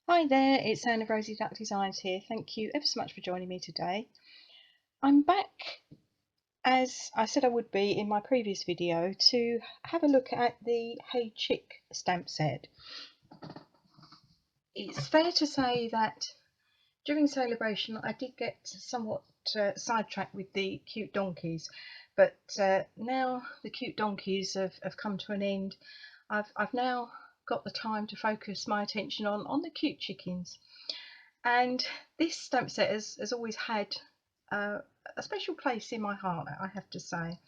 Hi there, it's Anne of Rosie Duck Designs here. Thank you ever so much for joining me today. I'm back, as I said I would be in my previous video, to have a look at the Hey Chick stamp set. It's fair to say that during celebration I did get somewhat sidetracked with the cute donkeys, but now the cute donkeys have come to an end. I've now got the time to focus my attention on the cute chickens. And this stamp set has always had uh, a special place in my heart, I have to say.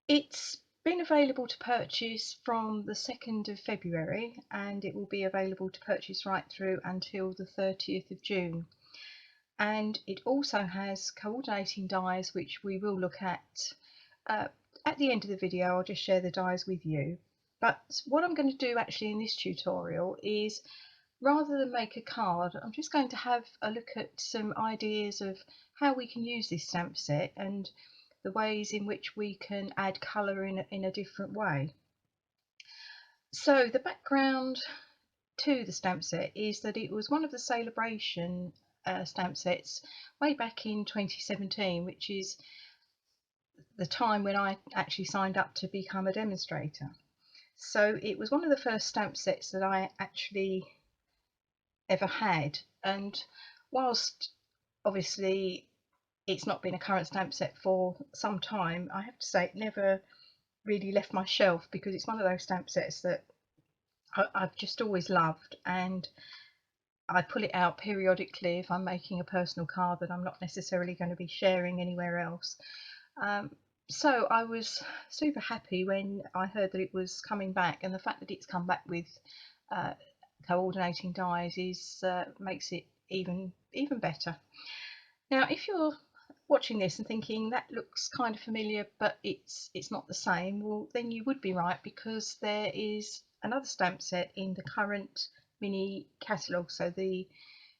It's been available to purchase from the 2nd of February and it will be available to purchase right through until the 30th of June. And it also has coordinating dies, which we will look uh, at the end of the video. I'll just share the dies with you. But what I'm going to do actually in this tutorial is, rather than make a card, I'm just going to have a look at some ideas of how we can use this stamp set and the ways in which we can add colour in a different way. So the background to the stamp set is that it was one of the celebration stamp sets way back in 2017, which is the time when I actually signed up to become a demonstrator. So it was one of the first stamp sets that I actually ever had, and whilst obviously it's not been a current stamp set for some time, I have to say it never really left my shelf, because it's one of those stamp sets that I've just always loved, and I pull it out periodically if I'm making a personal card that I'm not necessarily going to be sharing anywhere else. Um, so I was super happy when I heard that it was coming back, and the fact that it's come back with uh, coordinating dies is makes it even better. Now, if you're watching this and thinking that looks kind of familiar but it's not the same, well then you would be right, because there is another stamp set in the current mini catalogue. So the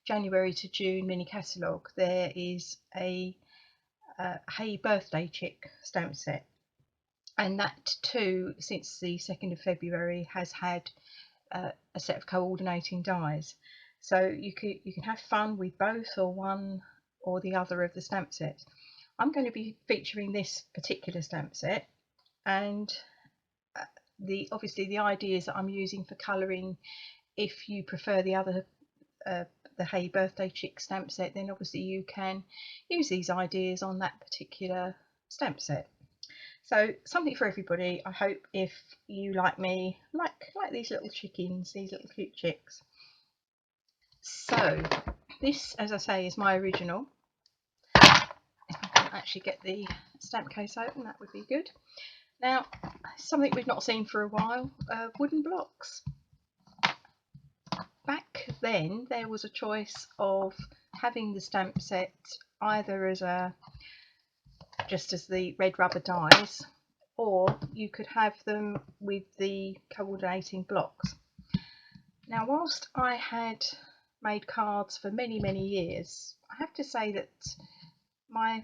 January to June mini catalogue, there is a Hey Birthday Chick stamp set, and that too, since the 2nd of February, has had a set of coordinating dies. So you can have fun with both or one or the other of the stamp sets. I'm going to be featuring this particular stamp set, and obviously the ideas that I'm using for colouring, if you prefer the other uh, the Hey Birthday Chick stamp set, then obviously you can use these ideas on that particular stamp set. So something for everybody. I hope, if you like me, like these little chickens, these little cute chicks. So this, as I say, is my original. If I can actually get the stamp case open, that would be good. Now, something we've not seen for a while, wooden blocks. Back then there was a choice of having the stamp set either as just as the red rubber dies, or you could have them with the coordinating blocks. Now, whilst I had made cards for many years, I have to say that my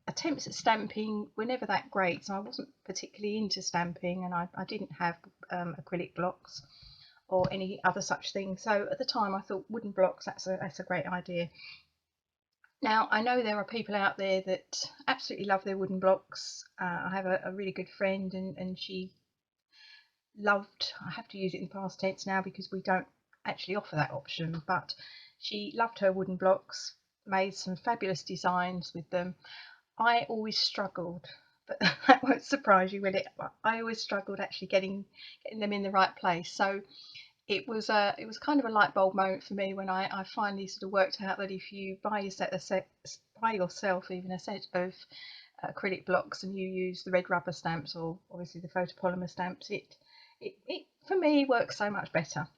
attempts at stamping were never that great. So I wasn't particularly into stamping, and I didn't have acrylic blocks or any other such thing. So at the time I thought wooden blocks, that's a great idea. Now, I know there are people out there that absolutely love their wooden blocks. I have a really good friend, and she loved, I have to use it in past tense now because we don't actually offer that option, but she loved her wooden blocks, made some fabulous designs with them. I always struggled, but that won't surprise you, will it? I always struggled actually getting them in the right place. So it was kind of a light bulb moment for me when I finally sort of worked out that if you buy yourself even a set of acrylic blocks, and you use the red rubber stamps or obviously the photopolymer stamps, it for me works so much better.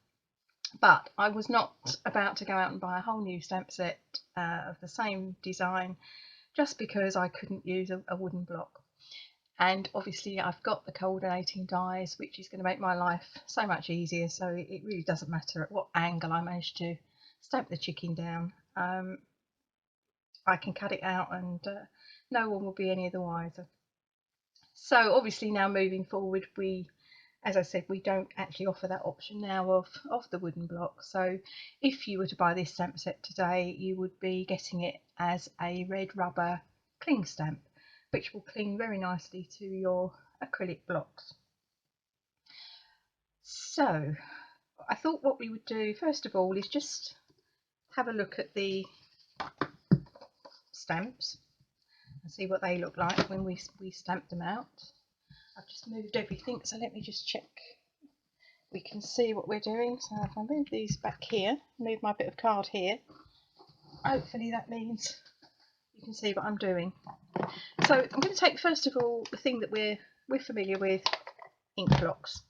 But I was not about to go out and buy a whole new stamp set of the same design just because I couldn't use a wooden block. And obviously I've got the coordinating dies, which is going to make my life so much easier, so it really doesn't matter at what angle I manage to stamp the chicken down. I can cut it out and no one will be any the wiser. So obviously now moving forward, we as I said, we don't actually offer that option now of the wooden block. So if you were to buy this stamp set today, you would be getting it as a red rubber cling stamp, which will cling very nicely to your acrylic blocks. So I thought what we would do first of all is just have a look at the stamps and see what they look like when we stamp them out. I've just moved everything, so let me just check we can see what we're doing. So if I move these back here, move my bit of card here, hopefully that means you can see what I'm doing. So I'm going to take first of all the thing that we're familiar with, ink blocks.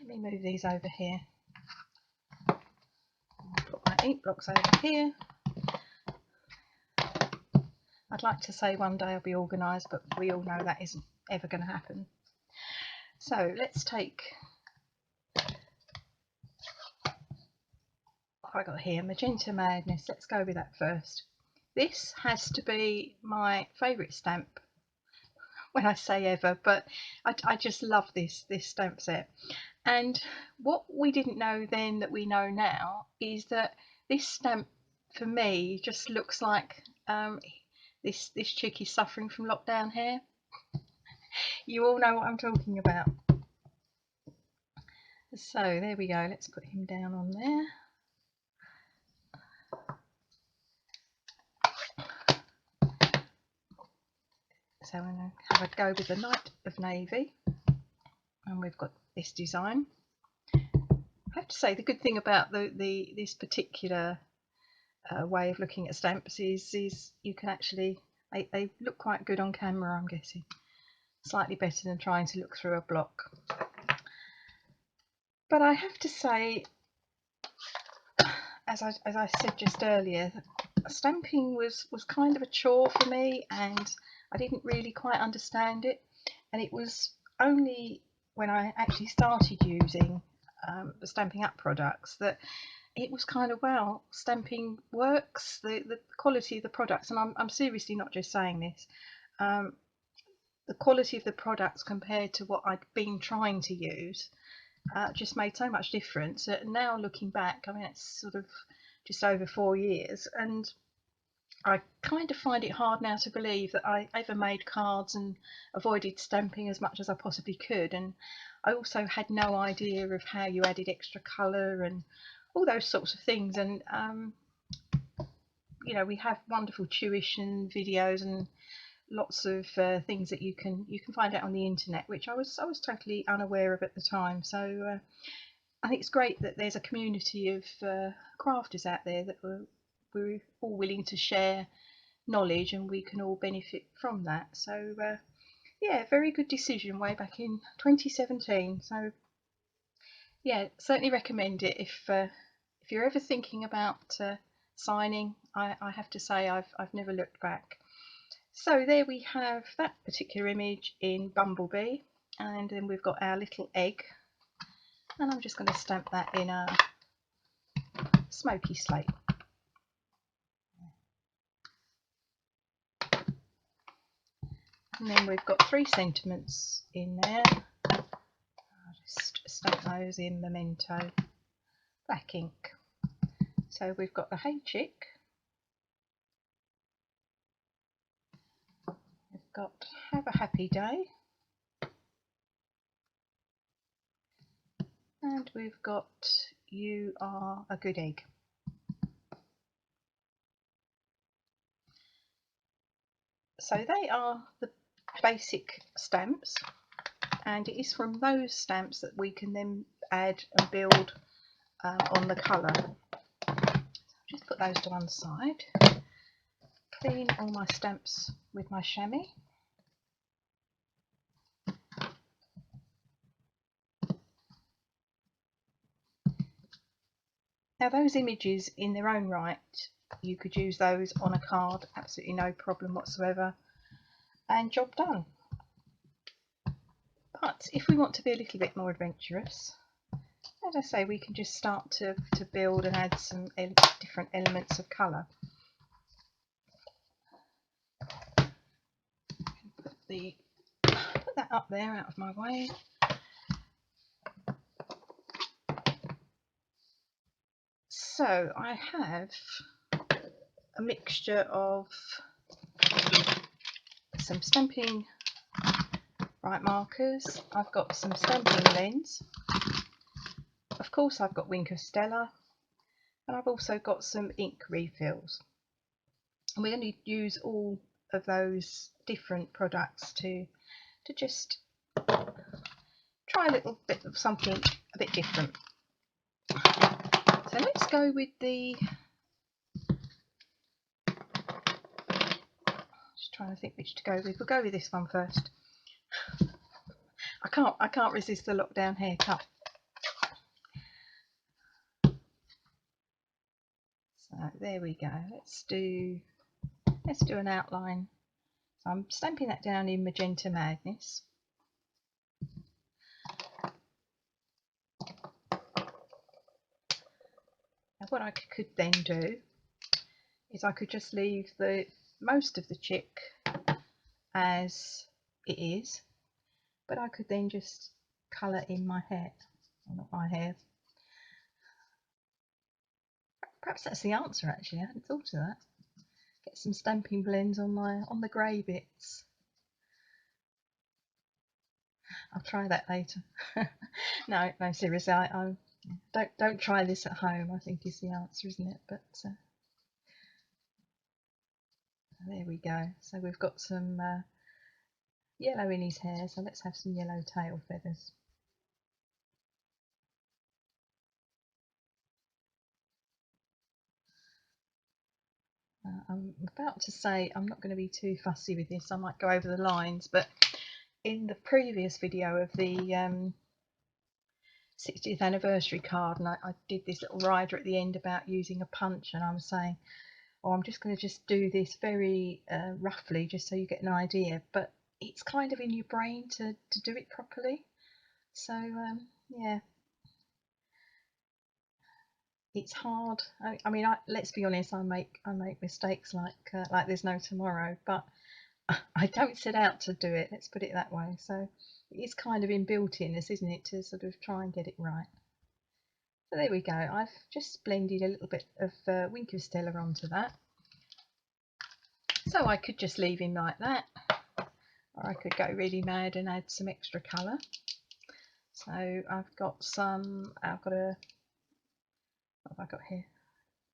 Let me move these over here. I'll put my ink blocks over here. I'd like to say one day I'll be organised, but we all know that isn't ever going to happen. So let's take, what have I got here? Magenta Madness. Let's go with that first. This has to be my favourite stamp when I say ever, but I just love this stamp set. And what we didn't know then that we know now is that this stamp for me just looks like this chick is suffering from lockdown hair. You all know what I'm talking about. So there we go, let's put him down on there. So I'm going to have a go with the Night of Navy, and we've got this design. I have to say the good thing about this particular way of looking at stamps is you can actually, they look quite good on camera, I'm guessing. Slightly better than trying to look through a block. But I have to say, as I said just earlier, stamping was kind of a chore for me, and I didn't really quite understand it. And it was only when I actually started using the Stampin' Up products that it was kind of, wow, stamping works. The quality of the products, and I'm seriously not just saying this, the quality of the products compared to what I'd been trying to use just made so much difference. Now looking back, I mean, it's sort of just over 4 years, and I kind of find it hard now to believe that I ever made cards and avoided stamping as much as I possibly could. And I also had no idea of how you added extra colour and all those sorts of things. And you know, we have wonderful tuition videos and lots of things that you can find out on the internet, which I was totally unaware of at the time. So I think it's great that there's a community of crafters out there that we're all willing to share knowledge, and we can all benefit from that. So yeah, very good decision way back in 2017. So yeah, certainly recommend it if you're ever thinking about signing. I have to say I've never looked back. So there we have that particular image in Bumblebee, and then we've got our little egg, and I'm just going to stamp that in a smoky slate. And then we've got 3 sentiments in there. I'll just stamp those in Memento black ink. So we've got the Hey Chick, we've got Have a Happy Day, and we've got You Are a Good Egg. So they are the basic stamps, and it is from those stamps that we can then add and build on the colour. Just put those to one side, clean all my stamps with my chamois. Now those images in their own right, you could use those on a card, absolutely no problem whatsoever, and job done. But if we want to be a little bit more adventurous, as I say, we can just start to build and add some different elements of colour. Put that up there out of my way. So I have a mixture of some Stampin' Right markers, I've got some stamping blends, of course I've got Wink of Stella, and I've also got some ink refills. And we're going to use all of those different products to just try a little bit of something a bit different. So let's go with the, just trying to think which to go with. We'll go with this one first. I can't resist the lockdown haircut. So there we go. Let's do an outline. So I'm stamping that down in Magenta Madness. Now what I could then do is I could just leave the most of the chick as it is, but I could then just colour in my hair, well, not my hair. Perhaps that's the answer actually, I hadn't thought of that. Get some stamping blends on the grey bits. I'll try that later. No, seriously, I don't try this at home, I think is the answer, isn't it? But there we go. So we've got some yellow in his hair, so let's have some yellow tail feathers. I'm about to say I'm not going to be too fussy with this, I might go over the lines, but in the previous video of the 60th anniversary card, and I did this little rider at the end about using a punch, and I was saying, oh, I'm just going to just do this very roughly just so you get an idea, but it's kind of in your brain to do it properly. So yeah, it's hard. I mean, let's be honest, I make mistakes like there's no tomorrow, but I don't set out to do it, let's put it that way. So it's kind of inbuilt in us, isn't it, to sort of try and get it right. So there we go, I've just blended a little bit of Wink of Stella onto that. So I could just leave him like that, or I could go really mad and add some extra colour. So I've got what have I got here?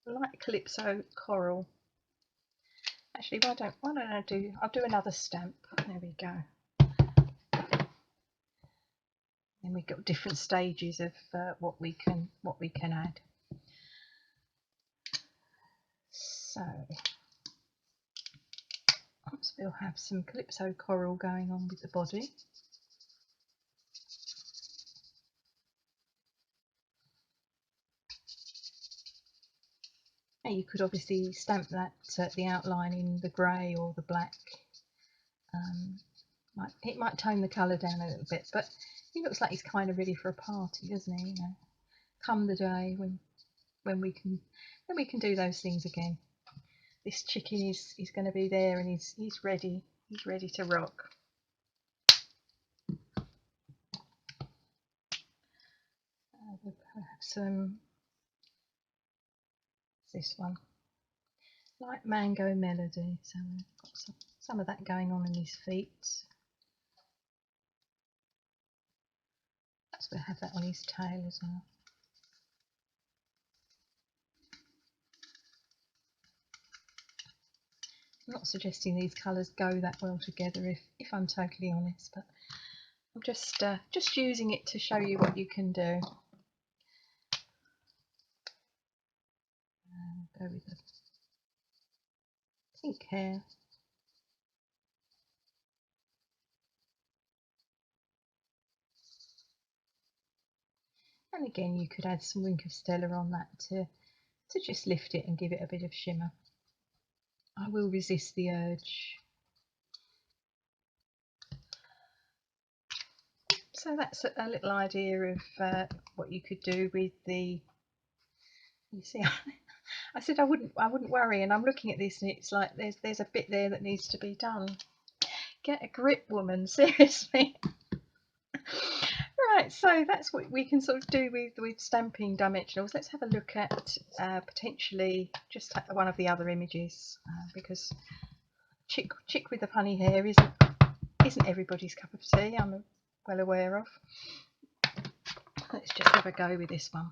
Light Calypso Coral. Actually, I'll do another stamp. There we go. And we've got different stages of what we can add. So we'll have some Calypso Coral going on with the body. Now you could obviously stamp that the outline in the grey or the black. It might tone the colour down a little bit, but he looks like he's kind of ready for a party, doesn't he? You know, come the day when we can do those things again. This chicken is going to be there, and he's ready. He's ready to rock. We'll have some. This one, Light Mango Melody. So we've got some of that going on in his feet. Perhaps we'll have that on his tail as well. I'm not suggesting these colours go that well together, if I'm totally honest, but I'm just using it to show you what you can do. Go with the pink hair. And again, you could add some Wink of Stella on that to just lift it and give it a bit of shimmer. I will resist the urge. So that's a little idea of what you could do with the. You see, I said I wouldn't worry, and I'm looking at this, and it's like there's a bit there that needs to be done. Get a grip, woman, seriously. Right, so that's what we can sort of do with stamping dimensionals. Let's have a look at potentially just one of the other images, because chick with the funny hair isn't everybody's cup of tea, I'm well aware of. Let's just have a go with this one.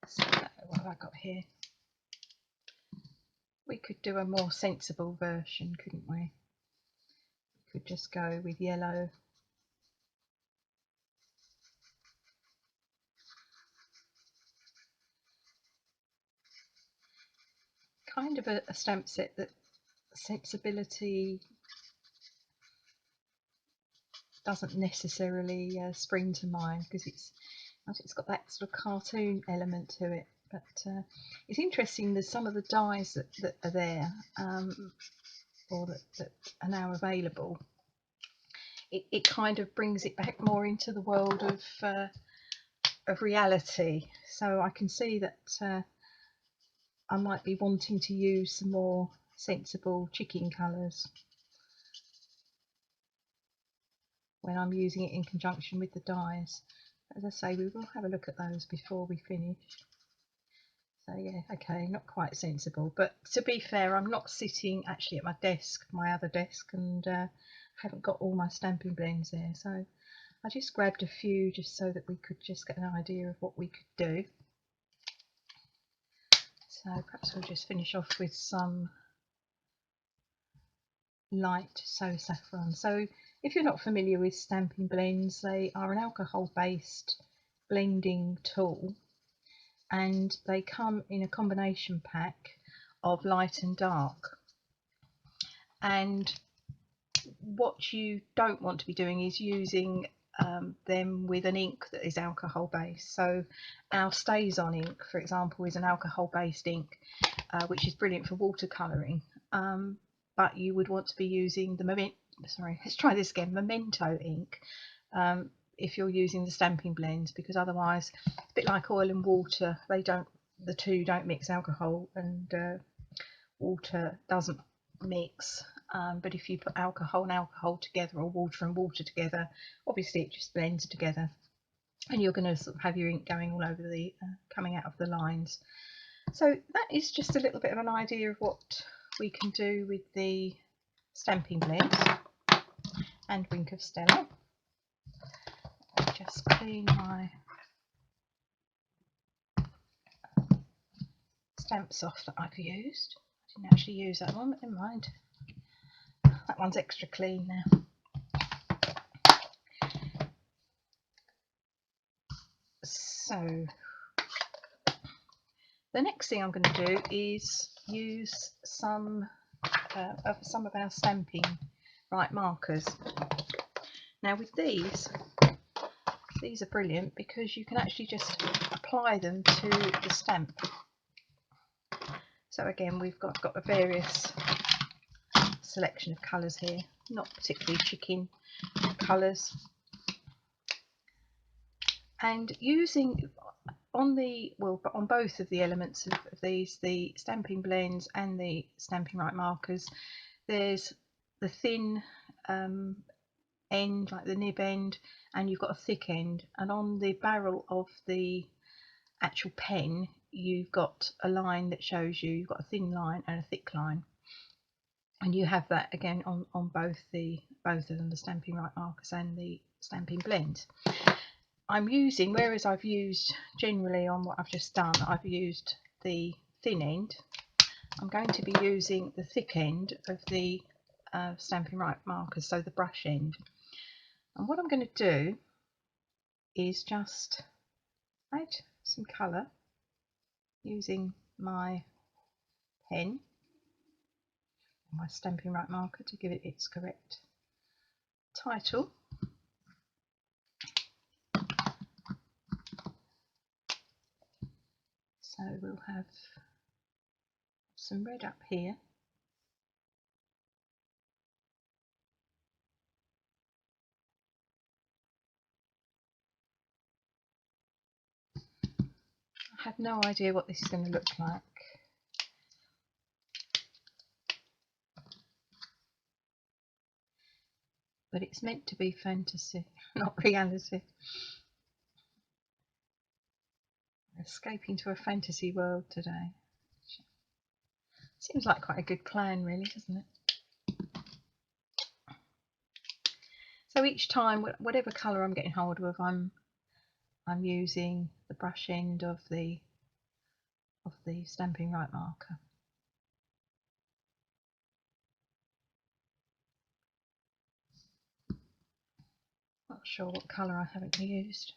So what have I got here? We could do a more sensible version, couldn't we? We could just go with yellow. Kind of a stamp set that sensibility doesn't necessarily spring to mind, because it's got that sort of cartoon element to it. But it's interesting, there's some of the dies that are there, or that are now available. It kind of brings it back more into the world of reality. So I can see that I might be wanting to use some more sensible chicken colours when I'm using it in conjunction with the dies. As I say, we will have a look at those before we finish. So yeah, okay, not quite sensible, but to be fair, I'm not sitting actually at my desk, my other desk, and haven't got all my stamping blends there, so I just grabbed a few just so that we could just get an idea of what we could do. So perhaps we'll just finish off with some light So Saffron. So if you're not familiar with stamping blends, they are an alcohol based blending tool, and they come in a combination pack of light and dark. And what you don't want to be doing is using them with an ink that is alcohol based. So our StazOn ink, for example, is an alcohol based ink, which is brilliant for watercolouring, but you would want to be using the Memento ink if you're using the stamping blends, because otherwise it's a bit like oil and water, the two don't mix. Alcohol and water doesn't mix, but if you put alcohol and alcohol together, or water and water together, obviously it just blends together, and you're going to sort of have your ink going all over the coming out of the lines. So that is just a little bit of an idea of what we can do with the stamping blends and Wink of Stella. I'll just clean my stamps off that I've used. I didn't actually use that one, but never mind. That one's extra clean now. So the next thing I'm going to do is use some of our stamping right markers. Now with these are brilliant because you can actually just apply them to the stamp. So again, we've got a various selection of colours here, not particularly chicken colours, and using on both of the elements of these, the stamping blends and the stamping right markers, there's the thin end, like the nib end, and you've got a thick end, and on the barrel of the actual pen you've got a line that shows you've got a thin line and a thick line, and you have that again on both of them, the stamping right markers and the stamping blends. I'm using, whereas I've used generally on what I've just done, I've used the thin end, I'm going to be using the thick end of the stamping right markers, so the brush end. And what I'm going to do is just add some colour using my pen, my stamping right marker, to give it its correct title. So we'll have some red up here. I have no idea what this is going to look like. but it's meant to be fantasy, not reality. Escaping to a fantasy world today. Seems like quite a good plan, really, doesn't it? So each time, whatever colour I'm getting hold of, I'm using the brush end of the Stampin' Right marker. Not sure what colour I haven't used.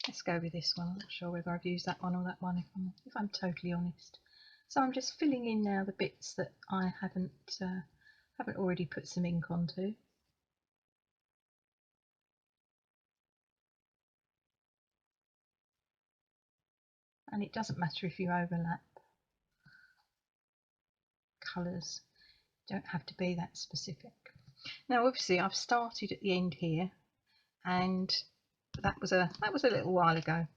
Let's go with this one. I'm not sure whether I've used that one or that one, if I'm totally honest. So I'm just filling in now the bits that I haven't already put some ink onto. And it doesn't matter if you overlap colours, don't have to be that specific. Now obviously I've started at the end here, and that was a little while ago.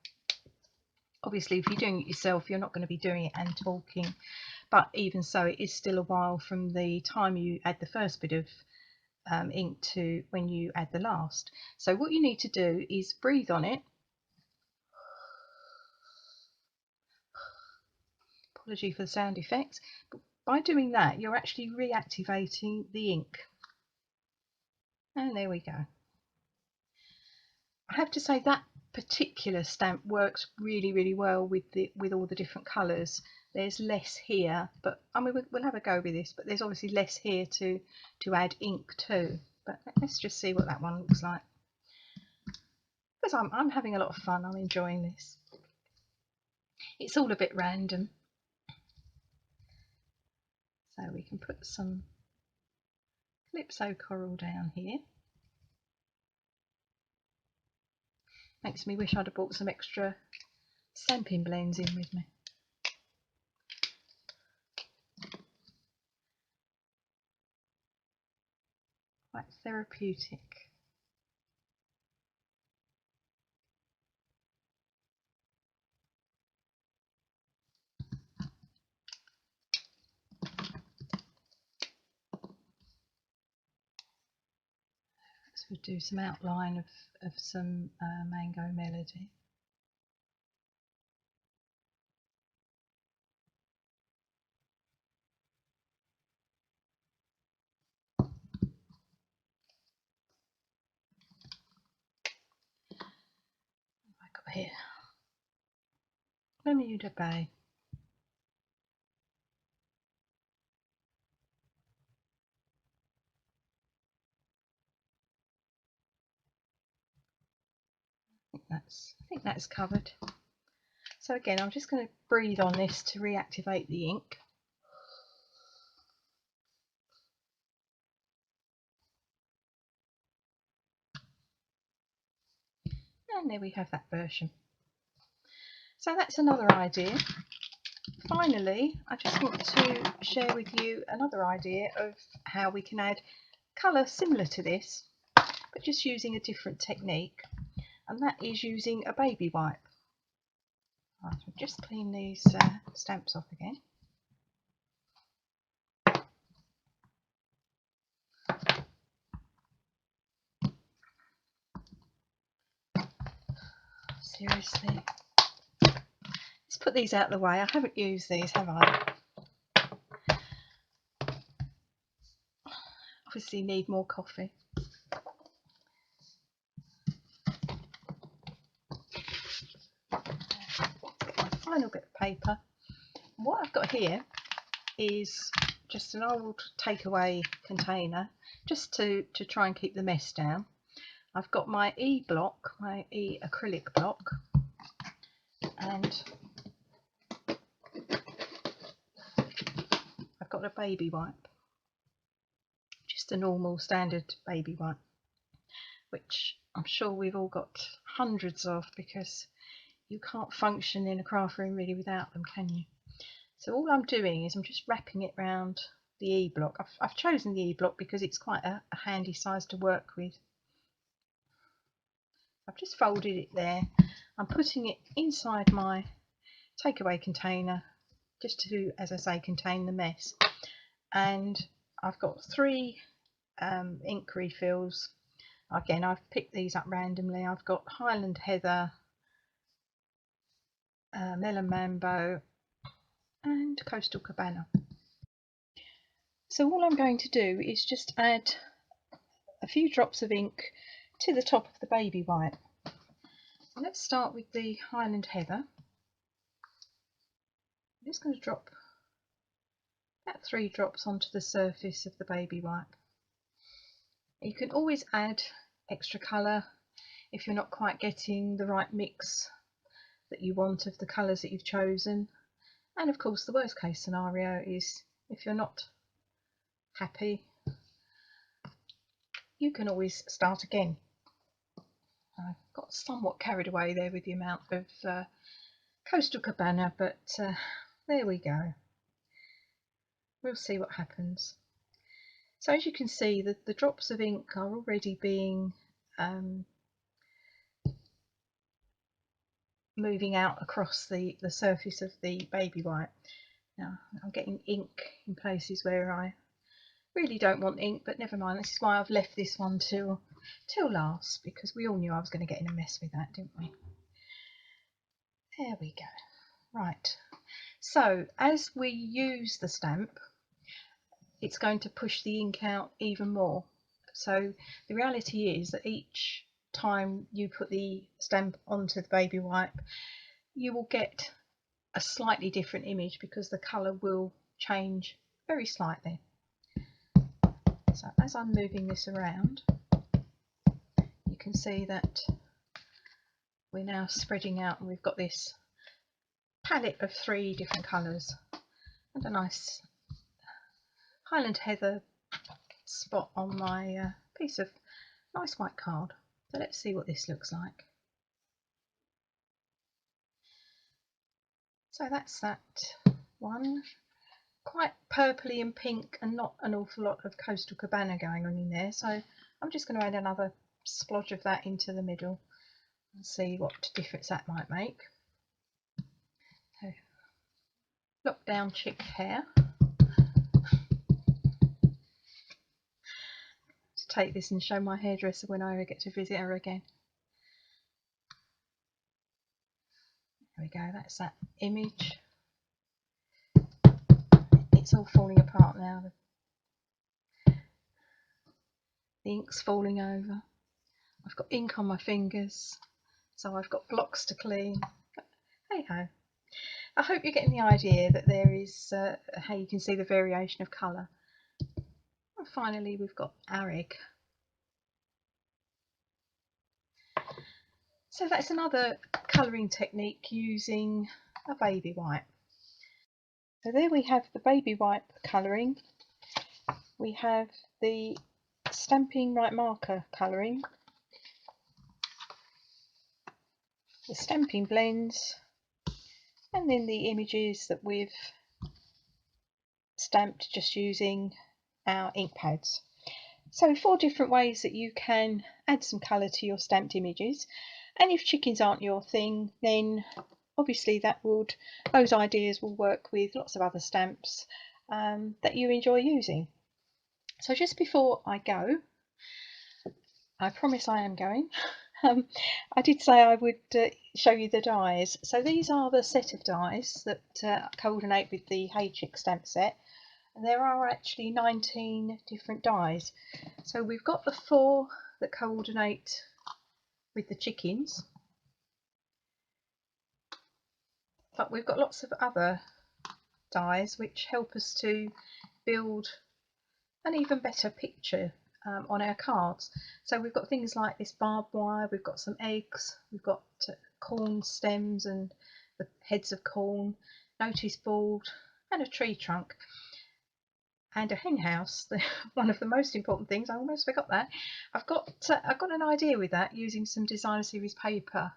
Obviously if you're doing it yourself, you're not going to be doing it and talking, but even so, it is still a while from the time you add the first bit of ink to when you add the last. So what you need to do is breathe on it. Apology for the sound effects, but by doing that you're actually reactivating the ink. And there we go. I have to say that particular stamp works really well with all the different colours. There's less here, but I mean we'll have a go with this, but there's obviously less here to add ink to. But let's just see what that one looks like, because I'm having a lot of fun. I'm enjoying this. It's all a bit random, so we can put some Calypso coral down here. Makes me wish I'd have brought some extra stamping blends in with me. Quite therapeutic. So we'll do some outline of some Mango Melody. Here, Bermuda Bay. I think that's covered. So again, I'm just going to breathe on this to reactivate the ink. And there we have that version. So that's another idea. Finally, I just want to share with you another idea of how we can add colour similar to this, but just using a different technique, and that is using a baby wipe. Right, I'll just clean these stamps off again. Seriously. Let's put these out of the way. I haven't used these, have I? Obviously need more coffee. Final bit of paper. What I've got here is just an old takeaway container, just to try and keep the mess down. I've got my block, my acrylic block, and I've got a baby wipe, just a normal standard baby wipe, which I'm sure we've all got hundreds of, because you can't function in a craft room really without them, can you? So all I'm doing is I'm just wrapping it around the block. I've chosen the block because it's quite a handy size to work with. I've just folded it there. I'm putting it inside my takeaway container, just to, as I say, contain the mess. And I've got 3 ink refills. Again, I've picked these up randomly. I've got Highland Heather, Melon Mambo and Coastal Cabana. So all I'm going to do is just add a few drops of ink to the top of the baby white. Let's start with the Highland Heather. I'm just going to drop about 3 drops onto the surface of the baby white. You can always add extra colour if you're not quite getting the right mix that you want of the colours that you've chosen. And of course the worst case scenario is if you're not happy, you can always start again. I got somewhat carried away there with the amount of Coastal Cabana, but there we go. We'll see what happens. So as you can see, the drops of ink are already being moving out across the surface of the baby white. Now I'm getting ink in places where I really don't want ink, but never mind. This is why I've left this one till last, because we all knew I was going to get in a mess with that, didn't we? There we go. Right, so as we use the stamp, it's going to push the ink out even more. So the reality is that each time you put the stamp onto the baby white, you will get a slightly different image because the colour will change very slightly. So as I'm moving this around, you can see that we're now spreading out and we've got this palette of 3 different colours and a nice Highland Heather spot on my piece of nice white card. So let's see what this looks like. So that's that one. Quite purpley and pink and not an awful lot of Coastal Cabana going on in there, so I'm just going to add another splodge of that into the middle and see what difference that might make. So, lockdown chick hair. To take this and show my hairdresser when I ever get to visit her again. There we go, that's that image. It's all falling apart now. The ink's falling over. I've got ink on my fingers, so I've got blocks to clean. But hey ho. I hope you're getting the idea that there is how you can see the variation of colour. And finally we've got our egg. So that's another colouring technique using a baby white. So there we have the baby white colouring. We have the Stampin' Right marker colouring, the stamping blends, and then the images that we've stamped just using our ink pads. So 4 different ways that you can add some colour to your stamped images, and if chickens aren't your thing, then obviously those ideas will work with lots of other stamps that you enjoy using. So just before I go, I promise I am going, I did say I would show you the dies. So these are the set of dies that coordinate with the Hey Chick stamp set. And there are actually 19 different dies. So we've got the 4 that coordinate with the chickens, but we've got lots of other dies which help us to build an even better picture on our cards. So we've got things like this barbed wire, we've got some eggs, we've got corn stems and the heads of corn, notice board and a tree trunk. And a hen house, one of the most important things. I almost forgot that. I've got an idea with that using some designer series paper.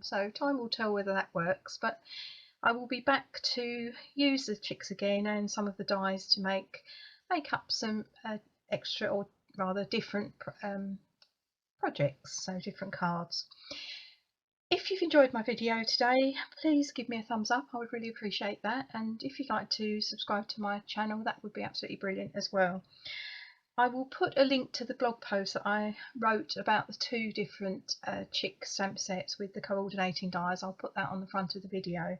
So time will tell whether that works. But I will be back to use the chicks again and some of the dies to make up some extra, or rather different projects. So different cards. If you've enjoyed my video today, please give me a thumbs up. I would really appreciate that. And if you'd like to subscribe to my channel, that would be absolutely brilliant as well. I will put a link to the blog post that I wrote about the two different Chick stamp sets with the coordinating dies. I'll put that on the front of the video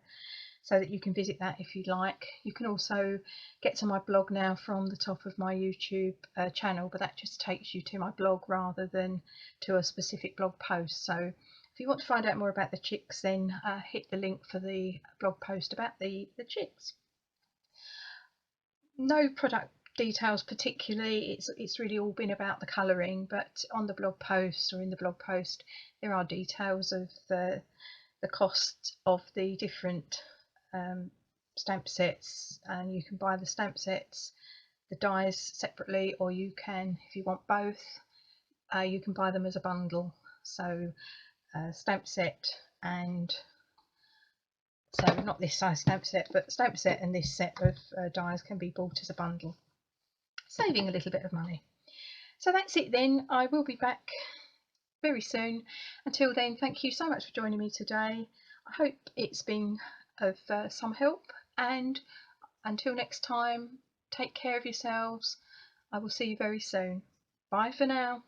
so that you can visit that if you'd like. You can also get to my blog now from the top of my YouTube channel, but that just takes you to my blog rather than to a specific blog post. So if you want to find out more about the Chicks, then hit the link for the blog post about the Chicks. No product details particularly, it's really all been about the colouring, but on the blog post or in the blog post there are details of the cost of the different stamp sets, and you can buy the stamp sets, the dies separately, or you can, if you want both, you can buy them as a bundle. So stamp set, and so not this size stamp set, but stamp set and this set of dies can be bought as a bundle, saving a little bit of money. So that's it then. I will be back very soon. Until then, thank you so much for joining me today. I hope it's been of some help, and until next time, take care of yourselves. I will see you very soon. Bye for now.